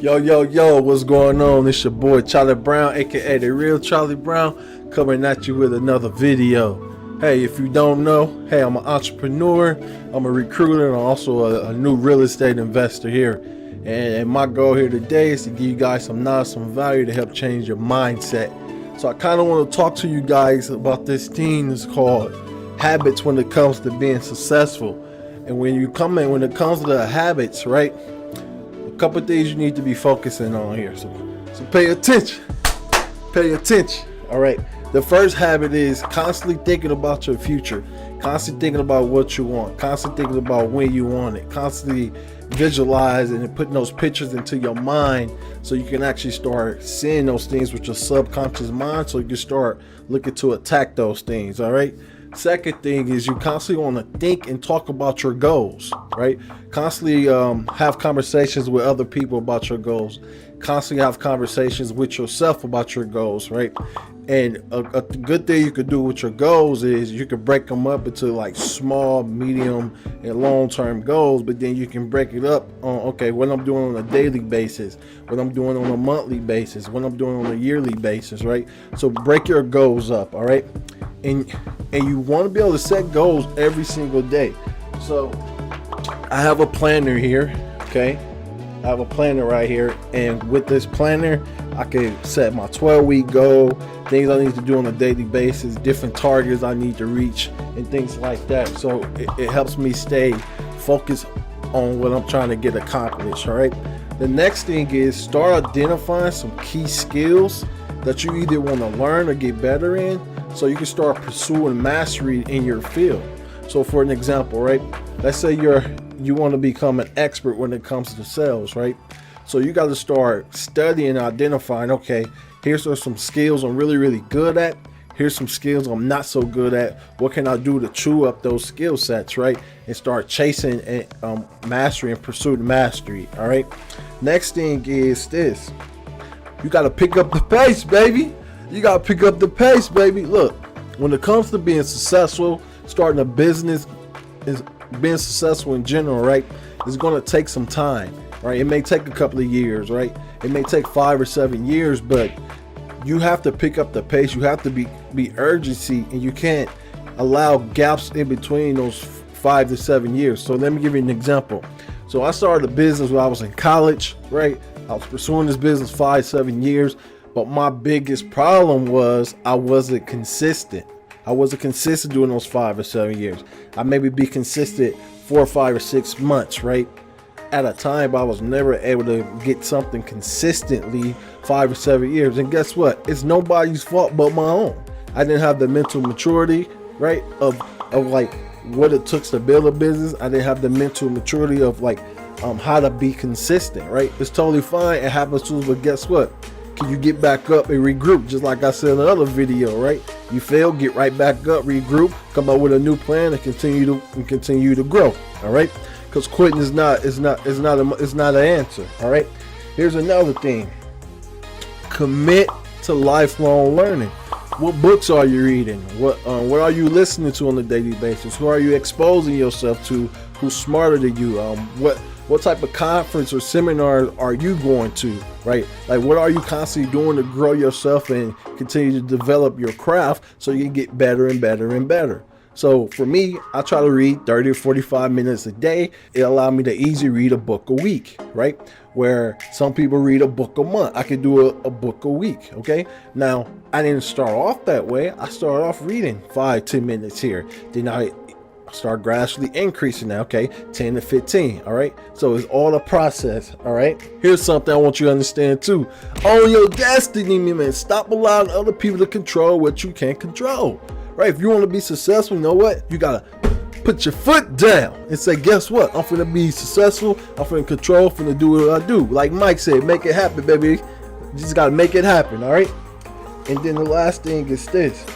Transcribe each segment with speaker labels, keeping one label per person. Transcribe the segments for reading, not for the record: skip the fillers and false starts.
Speaker 1: Yo, what's going on? It's your boy Charlie Brown, aka The Real Charlie Brown, coming at you with another video. Hey, if you don't know, hey, I'm an entrepreneur, I'm a recruiter, and I'm also a new real estate investor here. And my goal here today is to give you guys some knowledge, some value to help change your mindset. So I kind of want to talk to you guys about this thing that's called habits when it comes to being successful. And when it comes to the habits, right? A couple of things you need to be focusing on here. So pay attention. Pay attention. All right. The first habit is constantly thinking about your future, constantly thinking about what you want, constantly thinking about when you want it, constantly visualizing and putting those pictures into your mind so you can actually start seeing those things with your subconscious mind so you can start looking to attack those things. All right. Second thing is you constantly want to think and talk about your goals, right? Constantly have conversations with other people about your goals. Constantly have conversations with yourself about your goals, right? And a good thing you could do with your goals is you could break them up into like small, medium, and long-term goals, but then you can break it up on, okay, what I'm doing on a daily basis, what I'm doing on a monthly basis, what I'm doing on a yearly basis, right? So break your goals up, all right? And you want to be able to set goals every single day. So I have a planner here, okay? I have a planner right here, and with this planner I can set my 12-week goal, things I need to do on a daily basis, different targets I need to reach, and things like that. So it helps me stay focused on what I'm trying to get accomplished. All right, the next thing is start identifying some key skills that you either want to learn or get better in, so you can start pursuing mastery in your field. So for an example, right, let's say you want to become an expert when it comes to sales, right? So you got to start studying and identifying, okay, here's some skills I'm really good at, here's some skills I'm not so good at, what can I do to chew up those skill sets, right? And start chasing mastery and pursuit mastery. All right, next thing is this: you got to pick up the pace, baby. You got to pick up the pace, baby. Look, when it comes to being successful, starting a business, is being successful in general, right? It's going to take some time, right? It may take a couple of years, right? It may take 5 or 7 years, but you have to pick up the pace. You have to be urgency, and you can't allow gaps in between those 5 to 7 years. So let me give you an example. So I started a business when I was in college, right? I was pursuing this business 5-7 years. But my biggest problem was I wasn't consistent. I wasn't consistent during those 5 or 7 years. I maybe be consistent 4 or 5 or 6 months, right? At a time, but I was never able to get something consistently 5 or 7 years. And guess what? It's nobody's fault but my own. I didn't have the mental maturity, right? Of like what it took to build a business. I didn't have the mental maturity of like how to be consistent, right? It's totally fine. It happens to us, but guess what? Can you get back up and regroup? Just like I said in another video, right? You fail, get right back up, regroup, come up with a new plan, and continue to grow. All right? Because quitting is not an answer. All right. Here's another thing: commit to lifelong learning. What books are you reading? What are you listening to on a daily basis? Who are you exposing yourself to? Who's smarter than you? What type of conference or seminar are you going to, right? Like, what are you constantly doing to grow yourself and continue to develop your craft so you can get better and better and better? So for me, I try to read 30 or 45 minutes a day. It allowed me to easily read a book a week, right? Where some people read a book a month. I could do a book a week, okay? Now, I didn't start off that way. I started off reading 5-10 minutes here. Then I start gradually increasing now, okay, 10 to 15. All right, so it's all a process. All right, here's something I want you to understand too: own your destiny, man. Stop allowing other people to control what you can't control, right? If you want to be successful, you know what, you gotta put your foot down and say, guess what, I'm finna be successful, I'm finna control, finna do what I do. Like Mike said, make it happen, baby. You just gotta make it happen. All right, and then the last thing is this: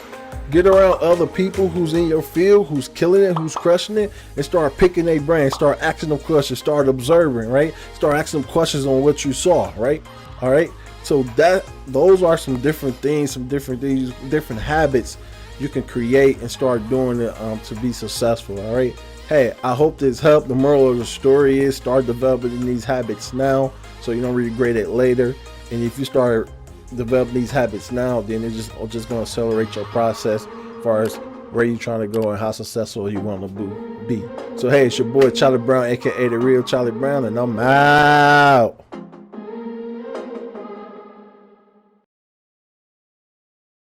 Speaker 1: get around other people who's in your field, who's killing it, who's crushing it, and start picking their brain, start asking them questions, start observing, right? Start asking them questions on what you saw, right? All right. So those are some different things, different habits you can create and start doing it to be successful. All right. Hey, I hope this helped. The moral of the story is start developing these habits now so you don't regret it later. And if you start developing these habits now, then it's just going to accelerate your process as far as where you're trying to go and how successful you want to be. So hey, it's your boy Charlie Brown, aka the real Charlie Brown, and I'm out.